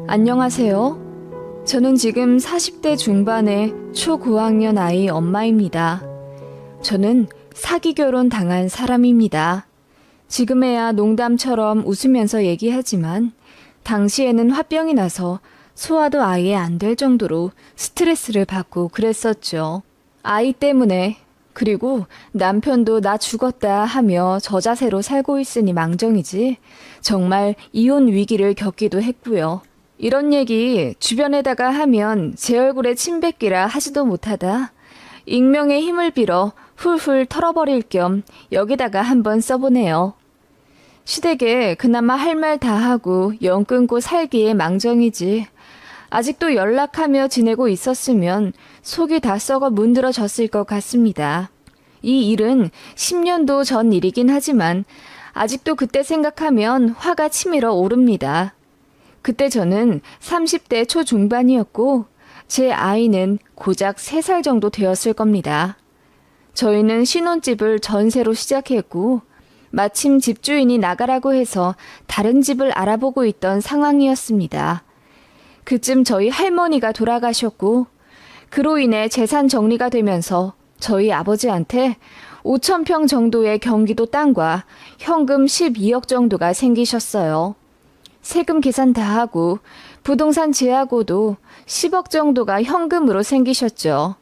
안녕하세요. 저는 지금 40대 중반의 초고학년 아이 엄마입니다. 저는 사기 결혼 당한 사람입니다. 지금에야 농담처럼 웃으면서 얘기하지만 당시에는 화병이 나서 소화도 아예 안 될 정도로 스트레스를 받고 그랬었죠. 아이 때문에, 그리고 남편도 나 죽었다 하며 저자세로 살고 있으니 망정이지 정말 이혼 위기를 겪기도 했고요. 이런 얘기 주변에다가 하면 제 얼굴에 침 뱉기라 하지도 못하다 익명의 힘을 빌어 훌훌 털어버릴 겸 여기다가 한번 써보네요. 시댁에 그나마 할 말 다 하고 연 끊고 살기에 망정이지 아직도 연락하며 지내고 있었으면 속이 다 썩어 문드러졌을 것 같습니다. 이 일은 10년도 전 일이긴 하지만 아직도 그때 생각하면 화가 치밀어 오릅니다. 그때 저는 30대 초중반이었고 제 아이는 고작 3살 정도 되었을 겁니다. 저희는 신혼집을 전세로 시작했고 마침 집주인이 나가라고 해서 다른 집을 알아보고 있던 상황이었습니다. 그쯤 저희 할머니가 돌아가셨고 그로 인해 재산 정리가 되면서 저희 아버지한테 5,000평 정도의 경기도 땅과 현금 12억 정도가 생기셨어요. 세금 계산 다 하고 부동산 제하고도 10억 정도가 현금으로 생기셨죠.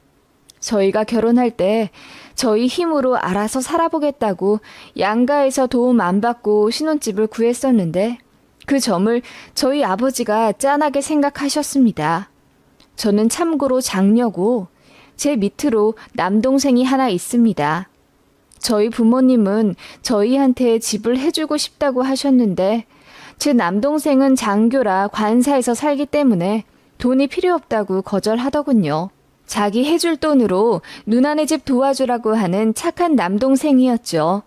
저희가 결혼할 때 저희 힘으로 알아서 살아보겠다고 양가에서 도움 안 받고 신혼집을 구했었는데 그 점을 저희 아버지가 짠하게 생각하셨습니다. 저는 참고로 장녀고 제 밑으로 남동생이 하나 있습니다. 저희 부모님은 저희한테 집을 해주고 싶다고 하셨는데 제 남동생은 장교라 관사에서 살기 때문에 돈이 필요 없다고 거절하더군요. 자기 해줄 돈으로 누나네 집 도와주라고 하는 착한 남동생이었죠.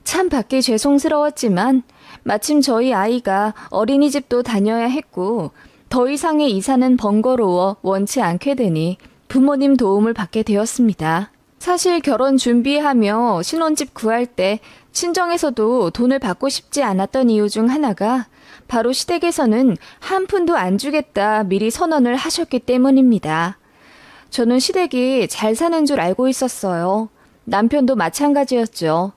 참 받기 죄송스러웠지만 마침 저희 아이가 어린이집도 다녀야 했고 더 이상의 이사는 번거로워 원치 않게 되니 부모님 도움을 받게 되었습니다. 사실 결혼 준비하며 신혼집 구할 때 친정에서도 돈을 받고 싶지 않았던 이유 중 하나가 바로 시댁에서는 한 푼도 안 주겠다 미리 선언을 하셨기 때문입니다. 저는 시댁이 잘 사는 줄 알고 있었어요. 남편도 마찬가지였죠.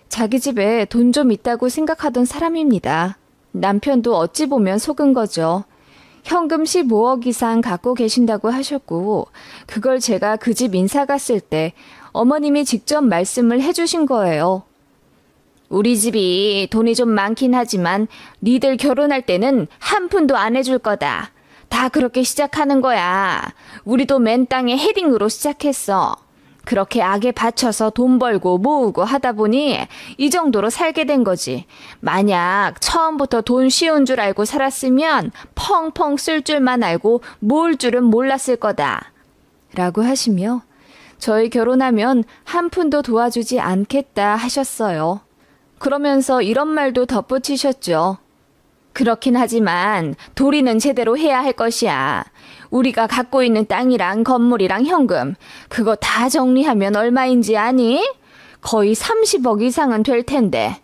자기 집에 돈 좀 있다고 생각하던 사람입니다. 남편도 어찌 보면 속은 거죠. 현금 15억 이상 갖고 계신다고 하셨고 그걸 제가 그 집 인사 갔을 때 어머님이 직접 말씀을 해주신 거예요. 우리 집이 돈이 좀 많긴 하지만 니들 결혼할 때는 한 푼도 안 해줄 거다. 다 그렇게 시작하는 거야. 우리도 맨 땅에 헤딩으로 시작했어. 그렇게 악에 받쳐서 돈 벌고 모으고 하다 보니 이 정도로 살게 된 거지. 만약 처음부터 돈 쉬운 줄 알고 살았으면 펑펑 쓸 줄만 알고 모을 줄은 몰랐을 거다. 라고 하시며 저희 결혼하면 한 푼도 도와주지 않겠다 하셨어요. 그러면서 이런 말도 덧붙이셨죠. 그렇긴 하지만 도리는 제대로 해야 할 것이야. 우리가 갖고 있는 땅이랑 건물이랑 현금 그거 다 정리하면 얼마인지 아니? 거의 30억 이상은 될 텐데.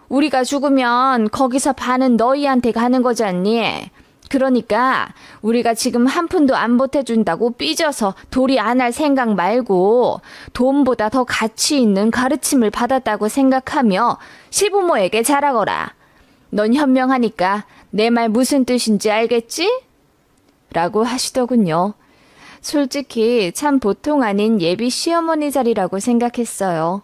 우리가 죽으면 거기서 반은 너희한테 가는 거잖니. 그러니까 우리가 지금 한 푼도 안 보태준다고 삐져서 도리 안 할 생각 말고 돈보다 더 가치 있는 가르침을 받았다고 생각하며 시부모에게 잘하거라. 넌 현명하니까 내 말 무슨 뜻인지 알겠지? 라고 하시더군요. 솔직히 참 보통 아닌 예비 시어머니 자리라고 생각했어요.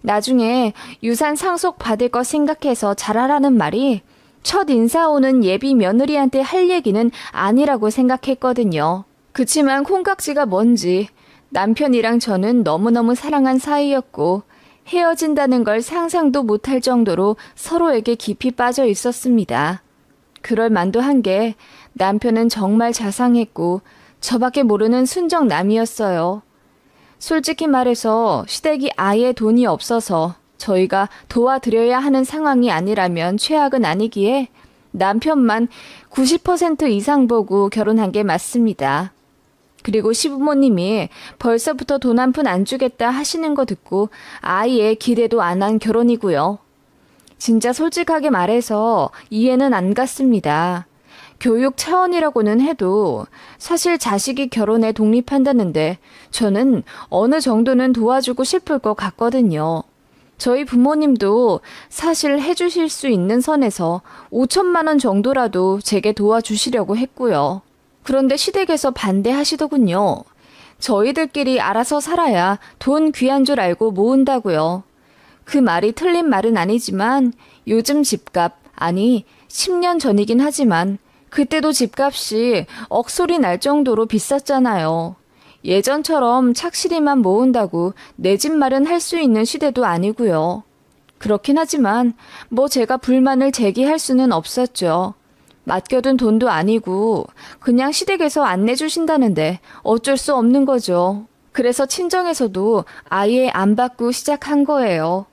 나중에 유산 상속 받을 거 생각해서 잘하라는 말이 첫 인사 오는 예비 며느리한테 할 얘기는 아니라고 생각했거든요. 그치만 콩깍지가 뭔지 남편이랑 저는 너무너무 사랑한 사이였고 헤어진다는 걸 상상도 못할 정도로 서로에게 깊이 빠져 있었습니다. 그럴 만도 한 게 남편은 정말 자상했고 저밖에 모르는 순정남이었어요. 솔직히 말해서 시댁이 아예 돈이 없어서 저희가 도와드려야 하는 상황이 아니라면 최악은 아니기에 남편만 90% 이상 보고 결혼한 게 맞습니다. 그리고 시부모님이 벌써부터 돈 한 푼 안 주겠다 하시는 거 듣고 아예 기대도 안 한 결혼이고요. 진짜 솔직하게 말해서 이해는 안 갔습니다. 교육 차원이라고는 해도 사실 자식이 결혼에 독립한다는데 저는 어느 정도는 도와주고 싶을 것 같거든요. 저희 부모님도 사실 해주실 수 있는 선에서 5천만 원 정도라도 제게 도와주시려고 했고요. 그런데 시댁에서 반대하시더군요. 저희들끼리 알아서 살아야 돈 귀한 줄 알고 모은다고요. 그 말이 틀린 말은 아니지만 요즘 집값, 아니 10년 전이긴 하지만 그때도 집값이 억소리 날 정도로 비쌌잖아요. 예전처럼 착실히만 모은다고 내 집 마련할 수 있는 시대도 아니고요. 그렇긴 하지만 뭐 제가 불만을 제기할 수는 없었죠. 맡겨둔 돈도 아니고 그냥 시댁에서 안 내주신다는데 어쩔 수 없는 거죠. 그래서 친정에서도 아예 안 받고 시작한 거예요.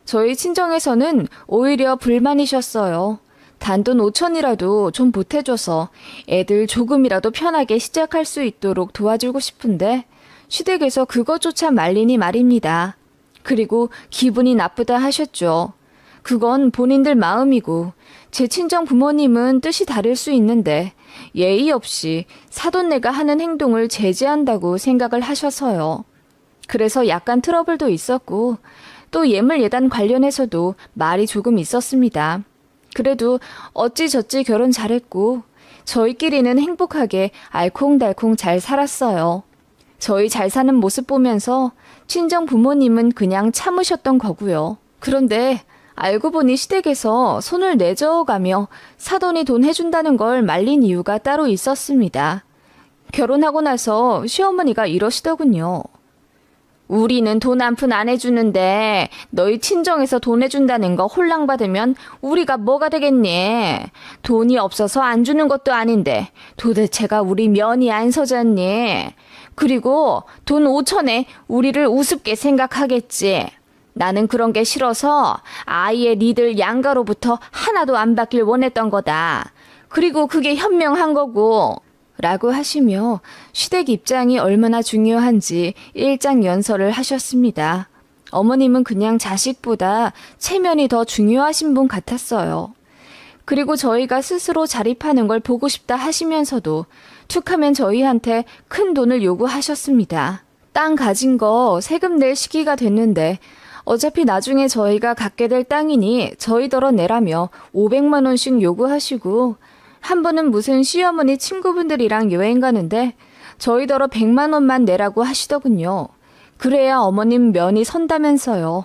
저희 친정에서는 오히려 불만이셨어요. 단돈 5천이라도 좀 보태줘서 애들 조금이라도 편하게 시작할 수 있도록 도와주고 싶은데 시댁에서 그것조차 말리니 말입니다. 그리고 기분이 나쁘다 하셨죠. 그건 본인들 마음이고 제 친정 부모님은 뜻이 다를 수 있는데 예의 없이 사돈네가 하는 행동을 제지한다고 생각을 하셔서요. 그래서 약간 트러블도 있었고 또 예물예단 관련해서도 말이 조금 있었습니다. 그래도 어찌저찌 결혼 잘했고 저희끼리는 행복하게 알콩달콩 잘 살았어요. 저희 잘 사는 모습 보면서 친정 부모님은 그냥 참으셨던 거고요. 그런데 알고 보니 시댁에서 손을 내저어가며 사돈이 돈 해준다는 걸 말린 이유가 따로 있었습니다. 결혼하고 나서 시어머니가 이러시더군요. 우리는 돈 한 푼 안 해주는데 너희 친정에서 돈 해준다는 거 홀랑받으면 우리가 뭐가 되겠니? 돈이 없어서 안 주는 것도 아닌데 도대체가 우리 면이 안 서졌니? 그리고 돈 5천에 우리를 우습게 생각하겠지. 나는 그런 게 싫어서 아예 니들 양가로부터 하나도 안 받길 원했던 거다. 그리고 그게 현명한 거고. 라고 하시며 시댁 입장이 얼마나 중요한지 일장연설을 하셨습니다. 어머님은 그냥 자식보다 체면이 더 중요하신 분 같았어요. 그리고 저희가 스스로 자립하는 걸 보고 싶다 하시면서도 툭하면 저희한테 큰 돈을 요구하셨습니다. 땅 가진 거 세금 낼 시기가 됐는데 어차피 나중에 저희가 갖게 될 땅이니 저희더러 내라며 500만 원씩 요구하시고 한 번은 무슨 시어머니 친구분들이랑 여행 가는데 저희더러 100만 원만 내라고 하시더군요. 그래야 어머님 면이 선다면서요.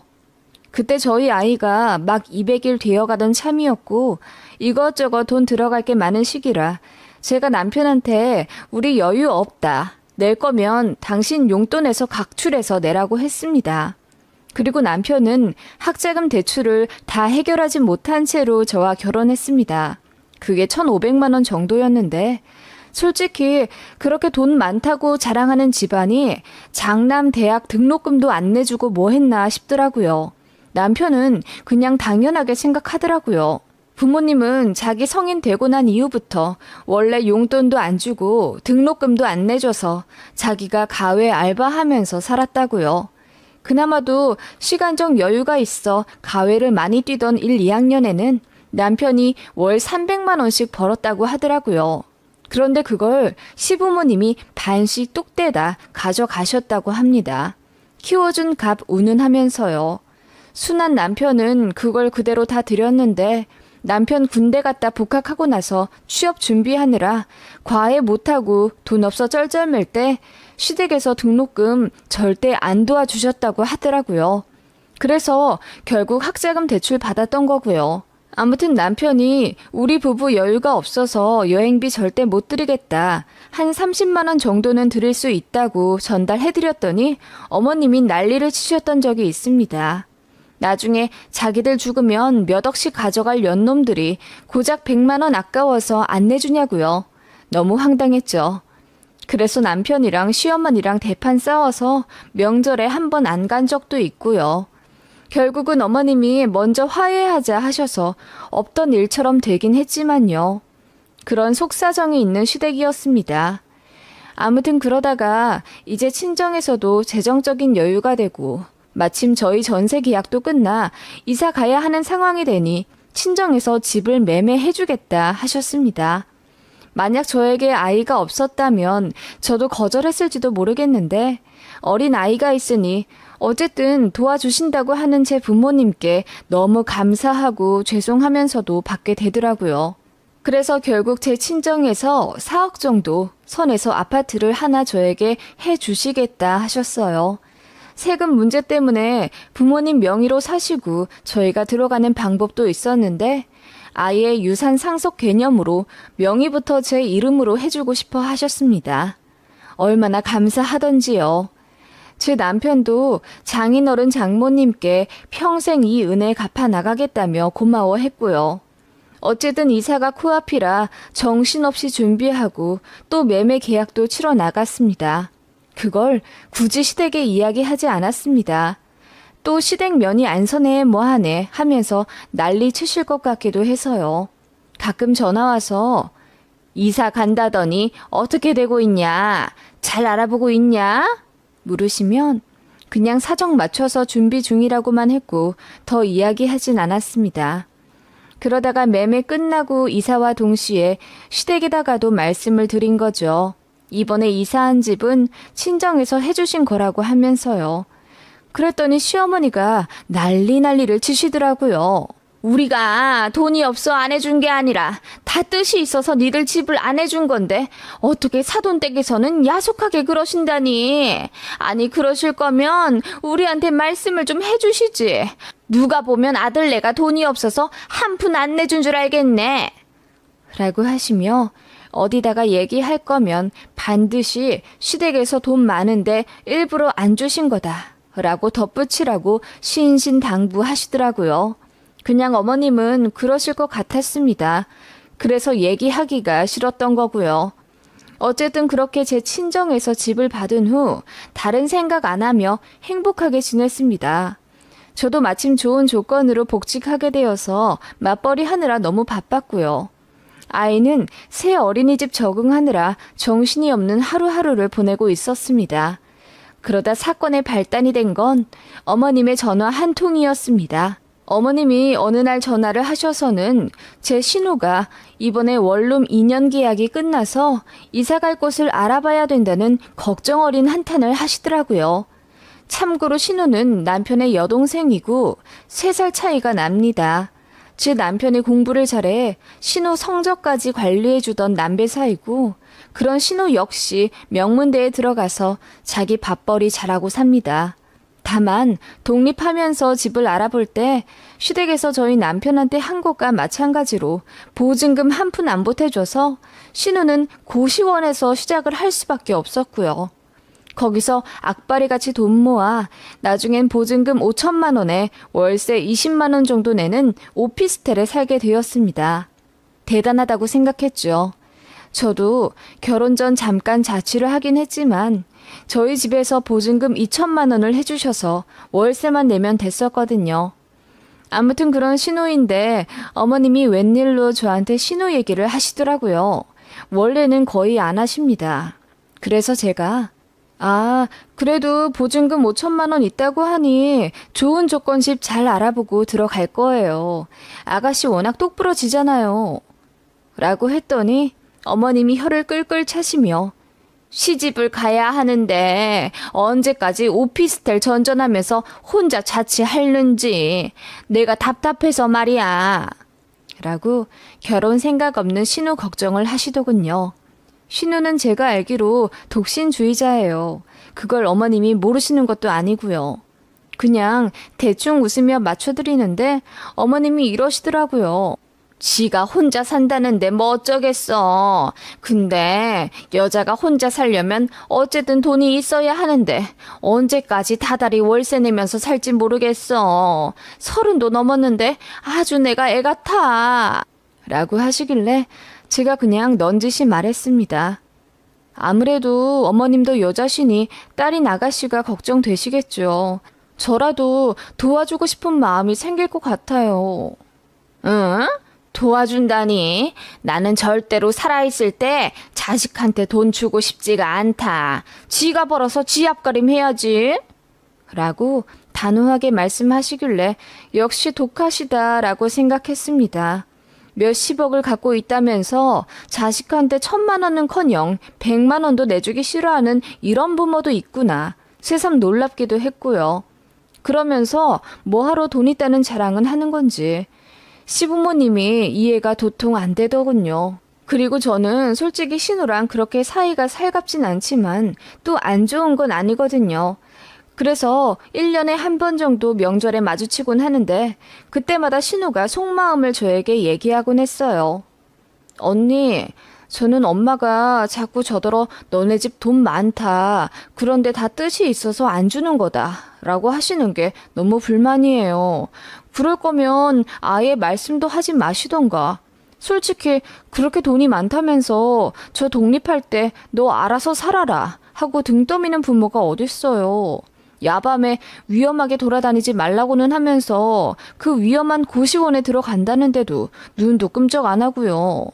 그때 저희 아이가 막 200일 되어가던 참이었고 이것저것 돈 들어갈 게 많은 시기라 제가 남편한테 우리 여유 없다. 낼 거면 당신 용돈에서 각출해서 내라고 했습니다. 그리고 남편은 학자금 대출을 다 해결하지 못한 채로 저와 결혼했습니다. 그게 1,500만 원 정도였는데 솔직히 그렇게 돈 많다고 자랑하는 집안이 장남 대학 등록금도 안 내주고 뭐 했나 싶더라고요. 남편은 그냥 당연하게 생각하더라고요. 부모님은 자기 성인 되고 난 이후부터 원래 용돈도 안 주고 등록금도 안 내줘서 자기가 가외 알바하면서 살았다고요. 그나마도 시간적 여유가 있어 가외를 많이 뛰던 1, 2학년에는 남편이 월 300만 원씩 벌었다고 하더라고요. 그런데 그걸 시부모님이 반씩 뚝 떼다 가져가셨다고 합니다. 키워준 값 운운하면서요. 순한 남편은 그걸 그대로 다 드렸는데 남편 군대 갔다 복학하고 나서 취업 준비하느라 과외 못하고 돈 없어 쩔쩔맬 때 시댁에서 등록금 절대 안 도와주셨다고 하더라고요. 그래서 결국 학자금 대출 받았던 거고요. 아무튼 남편이 우리 부부 여유가 없어서 여행비 절대 못 드리겠다. 한 30만 원 정도는 드릴 수 있다고 전달해드렸더니 어머님이 난리를 치셨던 적이 있습니다. 나중에 자기들 죽으면 몇 억씩 가져갈 연놈들이 고작 100만 원 아까워서 안 내주냐고요. 너무 황당했죠. 그래서 남편이랑 시어머니랑 대판 싸워서 명절에 한 번 안 간 적도 있고요. 결국은 어머님이 먼저 화해하자 하셔서 없던 일처럼 되긴 했지만요. 그런 속사정이 있는 시댁이었습니다. 아무튼 그러다가 이제 친정에서도 재정적인 여유가 되고 마침 저희 전세 계약도 끝나 이사 가야 하는 상황이 되니 친정에서 집을 매매해주겠다 하셨습니다. 만약 저에게 아이가 없었다면 저도 거절했을지도 모르겠는데 어린 아이가 있으니 어쨌든 도와주신다고 하는 제 부모님께 너무 감사하고 죄송하면서도 받게 되더라고요. 그래서 결국 제 친정에서 4억 정도 선에서 아파트를 하나 저에게 해주시겠다 하셨어요. 세금 문제 때문에 부모님 명의로 사시고 저희가 들어가는 방법도 있었는데 아예 유산 상속 개념으로 명의부터 제 이름으로 해주고 싶어 하셨습니다. 얼마나 감사하던지요. 제 남편도 장인어른 장모님께 평생 이 은혜 갚아 나가겠다며 고마워했고요. 어쨌든 이사가 코앞이라 정신없이 준비하고 또 매매 계약도 치러 나갔습니다. 그걸 굳이 시댁에 이야기하지 않았습니다. 또 시댁 면이 안 서네 뭐하네 하면서 난리 치실 것 같기도 해서요. 가끔 전화와서 이사 간다더니 어떻게 되고 있냐? 잘 알아보고 있냐? 물으시면 그냥 사정 맞춰서 준비 중이라고만 했고 더 이야기하진 않았습니다. 그러다가 매매 끝나고 이사와 동시에 시댁에다가도 말씀을 드린 거죠. 이번에 이사한 집은 친정에서 해주신 거라고 하면서요. 그랬더니 시어머니가 난리를 치시더라고요. 우리가 돈이 없어 안 해준 게 아니라 다 뜻이 있어서 니들 집을 안 해준 건데 어떻게 사돈댁에서는 야속하게 그러신다니. 아니 그러실 거면 우리한테 말씀을 좀 해주시지. 누가 보면 아들네가 돈이 없어서 한 푼 안 내준 줄 알겠네. 라고 하시며 어디다가 얘기할 거면 반드시 시댁에서 돈 많은데 일부러 안 주신 거다. 라고 덧붙이라고 신신당부하시더라고요. 그냥 어머님은 그러실 것 같았습니다. 그래서 얘기하기가 싫었던 거고요. 어쨌든 그렇게 제 친정에서 집을 받은 후 다른 생각 안 하며 행복하게 지냈습니다. 저도 마침 좋은 조건으로 복직하게 되어서 맞벌이 하느라 너무 바빴고요. 아이는 새 어린이집 적응하느라 정신이 없는 하루하루를 보내고 있었습니다. 그러다 사건의 발단이 된 건 어머님의 전화 한 통이었습니다. 어머님이 어느 날 전화를 하셔서는 제 신우가 이번에 원룸 2년 계약이 끝나서 이사갈 곳을 알아봐야 된다는 걱정 어린 한탄을 하시더라고요. 참고로 신우는 남편의 여동생이고 3살 차이가 납니다. 제 남편이 공부를 잘해 신우 성적까지 관리해주던 남배 사이고 그런 신우 역시 명문대에 들어가서 자기 밥벌이 잘하고 삽니다. 다만 독립하면서 집을 알아볼 때 시댁에서 저희 남편한테 한 것과 마찬가지로 보증금 한 푼 안 보태줘서 신우는 고시원에서 시작을 할 수밖에 없었고요. 거기서 악바리같이 돈 모아 나중엔 보증금 5천만 원에 월세 20만 원 정도 내는 오피스텔에 살게 되었습니다. 대단하다고 생각했죠. 저도 결혼 전 잠깐 자취를 하긴 했지만 저희 집에서 보증금 2천만 원을 해주셔서 월세만 내면 됐었거든요. 아무튼 그런 신우인데 어머님이 웬일로 저한테 신우 얘기를 하시더라고요. 원래는 거의 안 하십니다. 그래서 제가 그래도 보증금 5천만 원 있다고 하니 좋은 조건 집 잘 알아보고 들어갈 거예요. 아가씨 워낙 똑부러지잖아요. 라고 했더니 어머님이 혀를 끌끌 차시며 시집을 가야 하는데 언제까지 오피스텔 전전하면서 혼자 자취하는지 내가 답답해서 말이야. 라고 결혼 생각 없는 신우 걱정을 하시더군요. 신우는 제가 알기로 독신주의자예요. 그걸 어머님이 모르시는 것도 아니고요. 그냥 대충 웃으며 맞춰드리는데 어머님이 이러시더라고요. 지가 혼자 산다는데 뭐 어쩌겠어. 근데 여자가 혼자 살려면 어쨌든 돈이 있어야 하는데 언제까지 다달이 월세 내면서 살지 모르겠어. 30도 넘었는데 아주 내가 애 같아. 라고 하시길래 제가 그냥 넌지시 말했습니다. 아무래도 어머님도 여자시니 딸인 아가씨가 걱정되시겠죠. 저라도 도와주고 싶은 마음이 생길 것 같아요. 응? 도와준다니? 나는 절대로 살아있을 때 자식한테 돈 주고 싶지가 않다. 지가 벌어서 지 앞가림 해야지. 라고 단호하게 말씀하시길래 역시 독하시다라고 생각했습니다. 몇십억을 갖고 있다면서 자식한테 1,000만 원은커녕 100만 원도 내주기 싫어하는 이런 부모도 있구나. 새삼 놀랍기도 했고요. 그러면서 뭐하러 돈 있다는 자랑은 하는 건지 시부모님이 이해가 도통 안 되더군요. 그리고 저는 솔직히 신우랑 그렇게 사이가 살갑진 않지만 또 안 좋은 건 아니거든요. 그래서 1년에 한 번 정도 명절에 마주치곤 하는데 그때마다 신우가 속마음을 저에게 얘기하곤 했어요. 언니, 저는 엄마가 자꾸 저더러 너네 집 돈 많다. 그런데 다 뜻이 있어서 안 주는 거다. 라고 하시는 게 너무 불만이에요. 그럴 거면 아예 말씀도 하지 마시던가. 솔직히 그렇게 돈이 많다면서 저 독립할 때 너 알아서 살아라 하고 등 떠미는 부모가 어딨어요. 야밤에 위험하게 돌아다니지 말라고는 하면서 그 위험한 고시원에 들어간다는데도 눈도 끔쩍 안 하고요.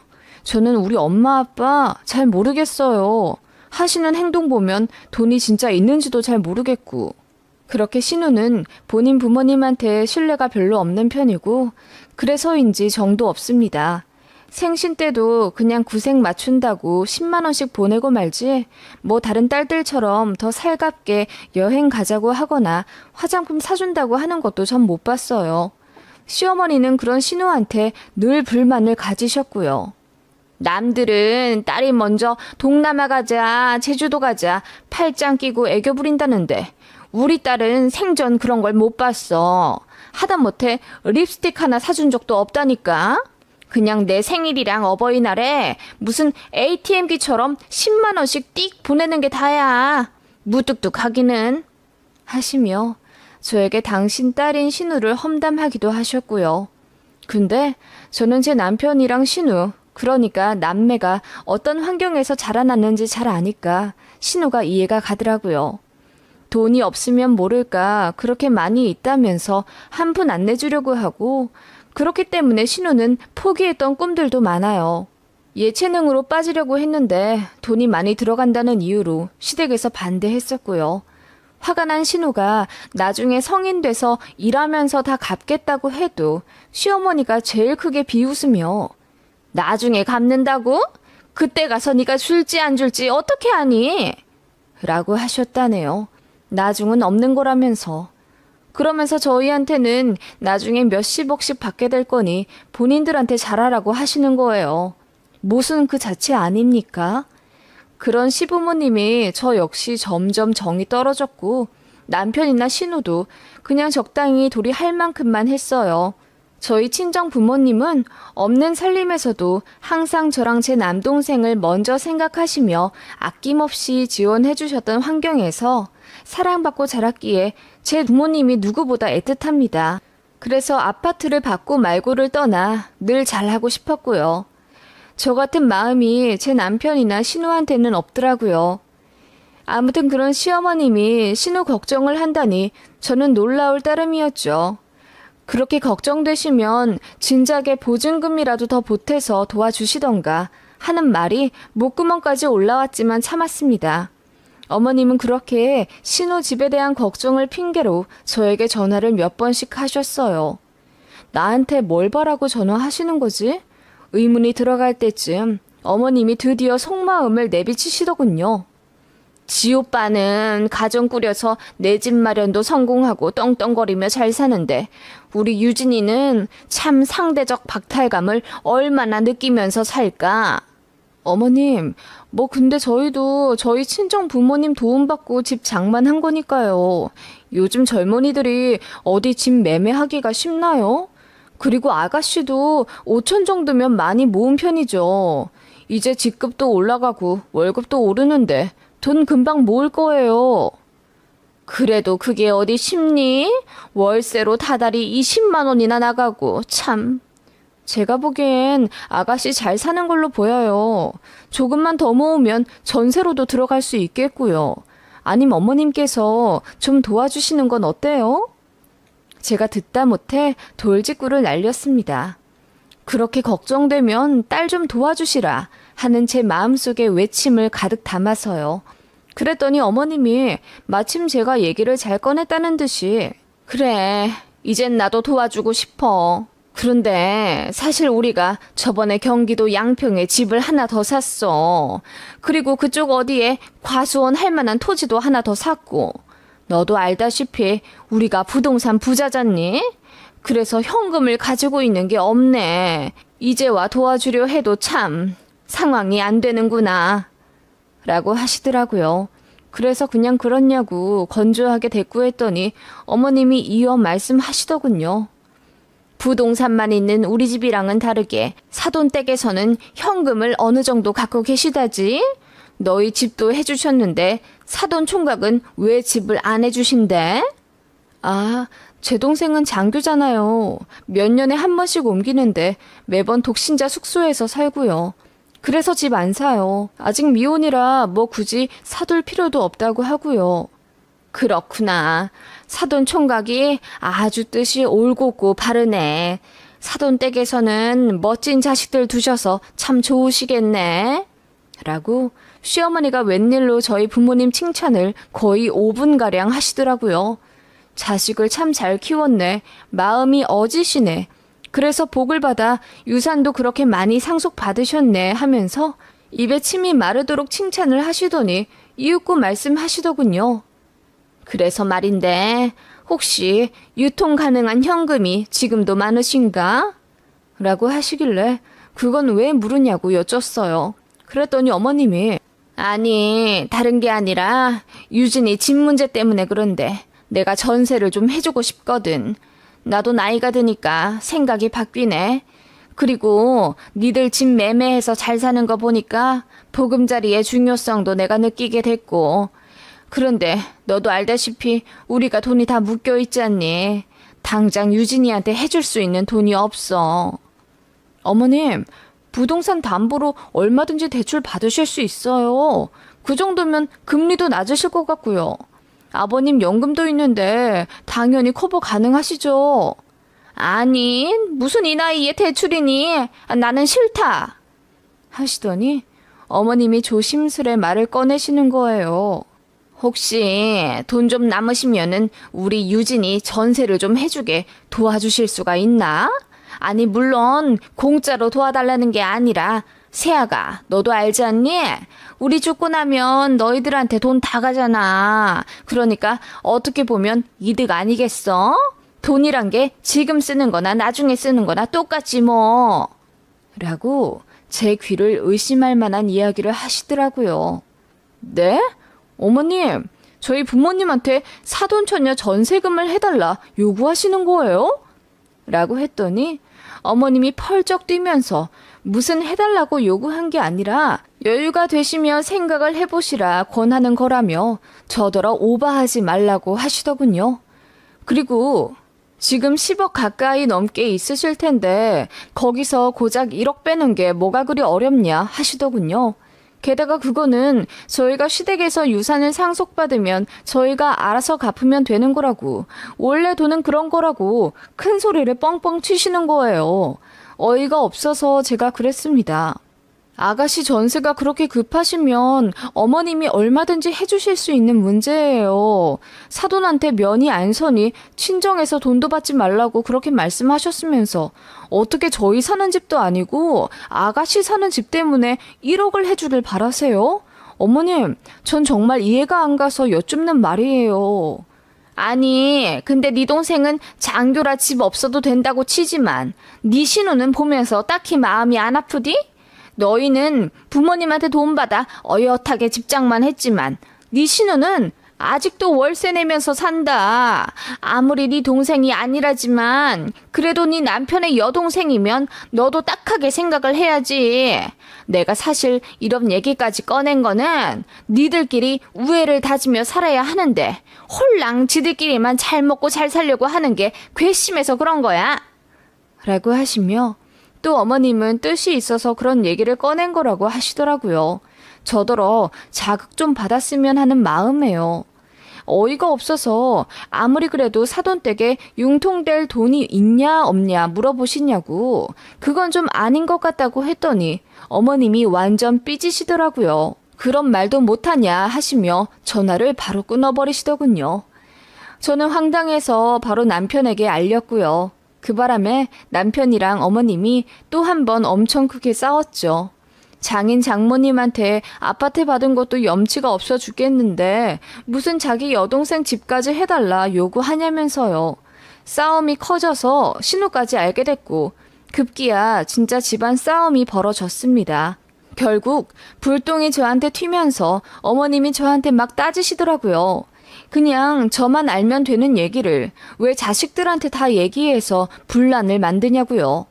저는 우리 엄마 아빠 잘 모르겠어요. 하시는 행동 보면 돈이 진짜 있는지도 잘 모르겠고. 그렇게 신우는 본인 부모님한테 신뢰가 별로 없는 편이고 그래서인지 정도 없습니다. 생신 때도 그냥 구색 맞춘다고 10만 원씩 보내고 말지 뭐 다른 딸들처럼 더 살갑게 여행 가자고 하거나 화장품 사준다고 하는 것도 전 못 봤어요. 시어머니는 그런 신우한테 늘 불만을 가지셨고요. 남들은 딸이 먼저 동남아 가자, 제주도 가자, 팔짱 끼고 애교 부린다는데 우리 딸은 생전 그런 걸 못 봤어. 하다못해 립스틱 하나 사준 적도 없다니까. 그냥 내 생일이랑 어버이날에 무슨 ATM기처럼 10만 원씩 띡 보내는 게 다야. 무뚝뚝하기는. 하시며 저에게 당신 딸인 신우를 험담하기도 하셨고요. 근데 저는 제 남편이랑 신우, 그러니까 남매가 어떤 환경에서 자라났는지 잘 아니까 신우가 이해가 가더라고요. 돈이 없으면 모를까 그렇게 많이 있다면서 한 푼 안 내주려고 하고 그렇기 때문에 신우는 포기했던 꿈들도 많아요. 예체능으로 빠지려고 했는데 돈이 많이 들어간다는 이유로 시댁에서 반대했었고요. 화가 난 신우가 나중에 성인 돼서 일하면서 다 갚겠다고 해도 시어머니가 제일 크게 비웃으며 나중에 갚는다고? 그때 가서 네가 줄지 안 줄지 어떻게 아니? 라고 하셨다네요. 나중은 없는 거라면서. 그러면서 저희한테는 나중에 몇십억씩 받게 될 거니 본인들한테 잘하라고 하시는 거예요. 모순 그 자체 아닙니까? 그런 시부모님이 저 역시 점점 정이 떨어졌고 남편이나 신우도 그냥 적당히 도리 할 만큼만 했어요. 저희 친정 부모님은 없는 살림에서도 항상 저랑 제 남동생을 먼저 생각하시며 아낌없이 지원해 주셨던 환경에서 사랑받고 자랐기에 제 부모님이 누구보다 애틋합니다. 그래서 아파트를 받고 말고를 떠나 늘 잘하고 싶었고요. 저 같은 마음이 제 남편이나 신우한테는 없더라고요. 아무튼 그런 시어머님이 신우 걱정을 한다니 저는 놀라울 따름이었죠. 그렇게 걱정되시면 진작에 보증금이라도 더 보태서 도와주시던가 하는 말이 목구멍까지 올라왔지만 참았습니다. 어머님은 그렇게 신우 집에 대한 걱정을 핑계로 저에게 전화를 몇 번씩 하셨어요. 나한테 뭘 바라고 전화하시는 거지? 의문이 들어갈 때쯤 어머님이 드디어 속마음을 내비치시더군요. 지 오빠는 가정 꾸려서 내 집 마련도 성공하고 떵떵거리며 잘 사는데 우리 유진이는 참 상대적 박탈감을 얼마나 느끼면서 살까? 어머님, 뭐 근데 저희도 저희 친정 부모님 도움받고 집 장만한 거니까요. 요즘 젊은이들이 어디 집 매매하기가 쉽나요? 그리고 아가씨도 5천 정도면 많이 모은 편이죠. 이제 직급도 올라가고 월급도 오르는데 돈 금방 모을 거예요. 그래도 그게 어디 쉽니? 월세로 다달이 20만 원이나 나가고 참. 제가 보기엔 아가씨 잘 사는 걸로 보여요. 조금만 더 모으면 전세로도 들어갈 수 있겠고요. 아님 어머님께서 좀 도와주시는 건 어때요? 제가 듣다 못해 돌직구를 날렸습니다. 그렇게 걱정되면 딸 좀 도와주시라 하는 제 마음속에 외침을 가득 담아서요. 그랬더니 어머님이 마침 제가 얘기를 잘 꺼냈다는 듯이 그래, 이젠 나도 도와주고 싶어. 그런데 사실 우리가 저번에 경기도 양평에 집을 하나 더 샀어. 그리고 그쪽 어디에 과수원 할 만한 토지도 하나 더 샀고. 너도 알다시피 우리가 부동산 부자잖니? 그래서 현금을 가지고 있는 게 없네. 이제 와 도와주려 해도 참 상황이 안 되는구나. 라고 하시더라고요. 그래서 그냥 그렇냐고 건조하게 대꾸했더니 어머님이 이어 말씀하시더군요. 부동산만 있는 우리 집이랑은 다르게 사돈댁에서는 현금을 어느 정도 갖고 계시다지? 너희 집도 해주셨는데 사돈 총각은 왜 집을 안 해주신대? 아, 제 동생은 장교잖아요. 몇 년에 한 번씩 옮기는데 매번 독신자 숙소에서 살고요. 그래서 집 안 사요. 아직 미혼이라 뭐 굳이 사둘 필요도 없다고 하고요. 그렇구나. 사돈 총각이 아주 뜻이 올곧고 바르네. 사돈 댁에서는 멋진 자식들 두셔서 참 좋으시겠네. 라고 시어머니가 웬일로 저희 부모님 칭찬을 거의 5분가량 하시더라고요. 자식을 참 잘 키웠네. 마음이 어지시네. 그래서 복을 받아 유산도 그렇게 많이 상속받으셨네 하면서 입에 침이 마르도록 칭찬을 하시더니 이윽고 말씀하시더군요. 그래서 말인데 혹시 유통 가능한 현금이 지금도 많으신가? 라고 하시길래 그건 왜 물으냐고 여쭸어요. 그랬더니 어머님이 아니 다른 게 아니라 유진이 집 문제 때문에 그런데 내가 전세를 좀 해주고 싶거든. 나도 나이가 드니까 생각이 바뀌네. 그리고 니들 집 매매해서 잘 사는 거 보니까 보금자리의 중요성도 내가 느끼게 됐고 그런데 너도 알다시피 우리가 돈이 다 묶여 있잖니. 당장 유진이한테 해줄 수 있는 돈이 없어. 어머님, 부동산 담보로 얼마든지 대출 받으실 수 있어요. 그 정도면 금리도 낮으실 것 같고요. 아버님 연금도 있는데 당연히 커버 가능하시죠. 아니, 무슨 이 나이에 대출이니? 나는 싫다. 하시더니 어머님이 조심스레 말을 꺼내시는 거예요. 혹시 돈 좀 남으시면은 우리 유진이 전세를 좀 해주게 도와주실 수가 있나? 아니 물론 공짜로 도와달라는 게 아니라 세아가 너도 알지 않니? 우리 죽고 나면 너희들한테 돈 다 가잖아. 그러니까 어떻게 보면 이득 아니겠어? 돈이란 게 지금 쓰는 거나 나중에 쓰는 거나 똑같지 뭐. 라고 제 귀를 의심할 만한 이야기를 하시더라고요. 네? 어머님, 저희 부모님한테 사돈처녀 전세금을 해달라 요구하시는 거예요? 라고 했더니 어머님이 펄쩍 뛰면서 무슨 해달라고 요구한 게 아니라 여유가 되시면 생각을 해보시라 권하는 거라며 저더러 오바하지 말라고 하시더군요. 그리고 지금 10억 가까이 넘게 있으실 텐데 거기서 고작 1억 빼는 게 뭐가 그리 어렵냐 하시더군요. 게다가 그거는 저희가 시댁에서 유산을 상속받으면 저희가 알아서 갚으면 되는 거라고, 원래 돈은 그런 거라고 큰 소리를 뻥뻥 치시는 거예요. 어이가 없어서 제가 그랬습니다. 아가씨 전세가 그렇게 급하시면 어머님이 얼마든지 해주실 수 있는 문제예요. 사돈한테 면이 안 서니 친정에서 돈도 받지 말라고 그렇게 말씀하셨으면서 어떻게 저희 사는 집도 아니고 아가씨 사는 집 때문에 1억을 해주길 바라세요? 어머님, 전 정말 이해가 안 가서 여쭙는 말이에요. 아니, 근데 네 동생은 장교라 집 없어도 된다고 치지만 네 신우는 보면서 딱히 마음이 안 아프디? 너희는 부모님한테 돈 받아 어엿하게 집장만 했지만 네 신우는 아직도 월세 내면서 산다. 아무리 네 동생이 아니라지만 그래도 네 남편의 여동생이면 너도 딱하게 생각을 해야지. 내가 사실 이런 얘기까지 꺼낸 거는 니들끼리 우애를 다지며 살아야 하는데 홀랑 지들끼리만 잘 먹고 잘 살려고 하는 게 괘씸해서 그런 거야. 라고 하시며 또 어머님은 뜻이 있어서 그런 얘기를 꺼낸 거라고 하시더라고요. 저더러 자극 좀 받았으면 하는 마음에요. 어이가 없어서 아무리 그래도 사돈댁에 융통될 돈이 있냐 없냐 물어보시냐고, 그건 좀 아닌 것 같다고 했더니 어머님이 완전 삐지시더라고요. 그런 말도 못하냐 하시며 전화를 바로 끊어버리시더군요. 저는 황당해서 바로 남편에게 알렸고요. 그 바람에 남편이랑 어머님이 또 한 번 엄청 크게 싸웠죠. 장인 장모님한테 아파트 받은 것도 염치가 없어 죽겠는데 무슨 자기 여동생 집까지 해달라 요구하냐면서요. 싸움이 커져서 신우까지 알게 됐고 급기야 진짜 집안 싸움이 벌어졌습니다. 결국 불똥이 저한테 튀면서 어머님이 저한테 막 따지시더라고요. 그냥 저만 알면 되는 얘기를 왜 자식들한테 다 얘기해서 분란을 만드냐고요.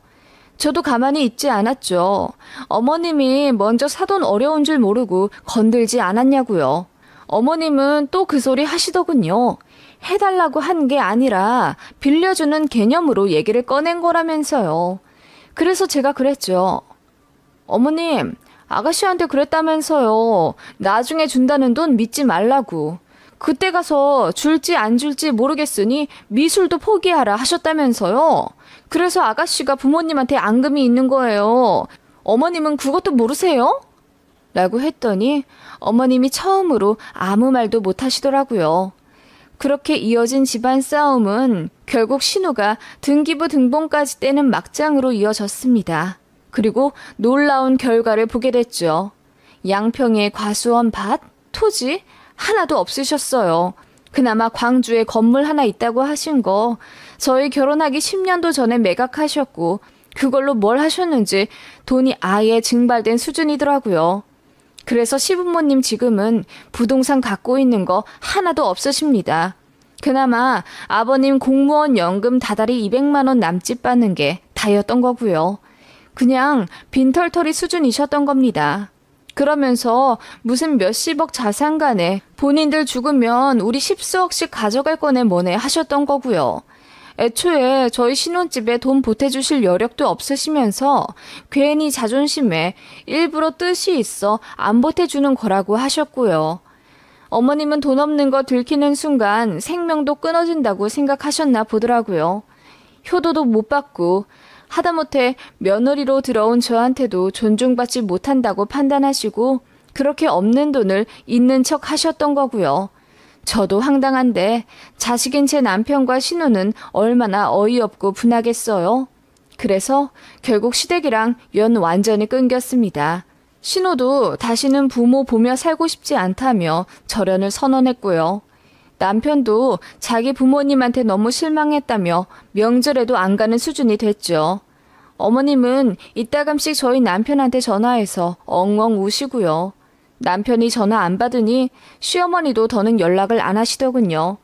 저도 가만히 있지 않았죠. 어머님이 먼저 사돈 어려운 줄 모르고 건들지 않았냐고요. 어머님은 또 그 소리 하시더군요. 해달라고 한 게 아니라 빌려주는 개념으로 얘기를 꺼낸 거라면서요. 그래서 제가 그랬죠. 어머님, 아가씨한테 그랬다면서요. 나중에 준다는 돈 믿지 말라고. 그때 가서 줄지 안 줄지 모르겠으니 미술도 포기하라 하셨다면서요. 그래서 아가씨가 부모님한테 앙금이 있는 거예요. 어머님은 그것도 모르세요? 라고 했더니 어머님이 처음으로 아무 말도 못 하시더라고요. 그렇게 이어진 집안 싸움은 결국 신우가 등기부 등본까지 떼는 막장으로 이어졌습니다. 그리고 놀라운 결과를 보게 됐죠. 양평의 과수원 밭, 토지 하나도 없으셨어요. 그나마 광주에 건물 하나 있다고 하신 거 저희 결혼하기 10년도 전에 매각하셨고 그걸로 뭘 하셨는지 돈이 아예 증발된 수준이더라고요. 그래서 시부모님 지금은 부동산 갖고 있는 거 하나도 없으십니다. 그나마 아버님 공무원 연금 다달이 200만 원 남짓 받는 게 다였던 거고요. 그냥 빈털터리 수준이셨던 겁니다. 그러면서 무슨 몇십억 자산가네 본인들 죽으면 우리 10수억씩 가져갈 거네 뭐네 하셨던 거고요. 애초에 저희 신혼집에 돈 보태주실 여력도 없으시면서 괜히 자존심에 일부러 뜻이 있어 안 보태주는 거라고 하셨고요. 어머님은 돈 없는 거 들키는 순간 생명도 끊어진다고 생각하셨나 보더라고요. 효도도 못 받고 하다못해 며느리로 들어온 저한테도 존중받지 못한다고 판단하시고 그렇게 없는 돈을 있는 척 하셨던 거고요. 저도 황당한데 자식인 제 남편과 신우는 얼마나 어이없고 분하겠어요. 그래서 결국 시댁이랑 연 완전히 끊겼습니다. 신우도 다시는 부모 보며 살고 싶지 않다며 절연을 선언했고요. 남편도 자기 부모님한테 너무 실망했다며 명절에도 안 가는 수준이 됐죠. 어머님은 이따금씩 저희 남편한테 전화해서 엉엉 우시고요. 남편이 전화 안 받으니 시어머니도 더는 연락을 안 하시더군요.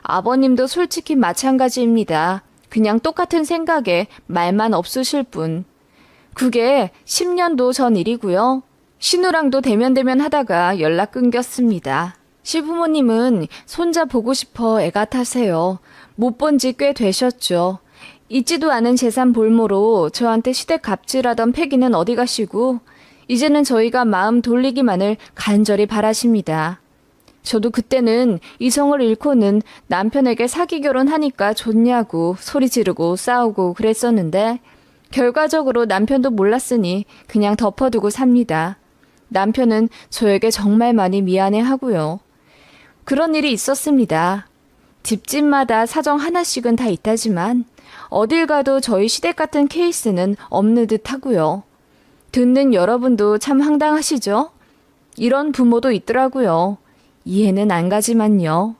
아버님도 솔직히 마찬가지입니다. 그냥 똑같은 생각에 말만 없으실 뿐. 그게 10년도 전 일이고요. 신우랑도 대면대면 하다가 연락 끊겼습니다. 시부모님은 손자 보고 싶어 애가 타세요. 못 본 지 꽤 되셨죠. 있지도 않은 재산 볼모로 저한테 시댁 갑질하던 패기는 어디 가시고 이제는 저희가 마음 돌리기만을 간절히 바라십니다. 저도 그때는 이성을 잃고는 남편에게 사기 결혼하니까 좋냐고 소리 지르고 싸우고 그랬었는데 결과적으로 남편도 몰랐으니 그냥 덮어두고 삽니다. 남편은 저에게 정말 많이 미안해하고요. 그런 일이 있었습니다. 집집마다 사정 하나씩은 다 있다지만 어딜 가도 저희 시댁 같은 케이스는 없는 듯 하고요. 듣는 여러분도 참 황당하시죠? 이런 부모도 있더라고요. 이해는 안 가지만요.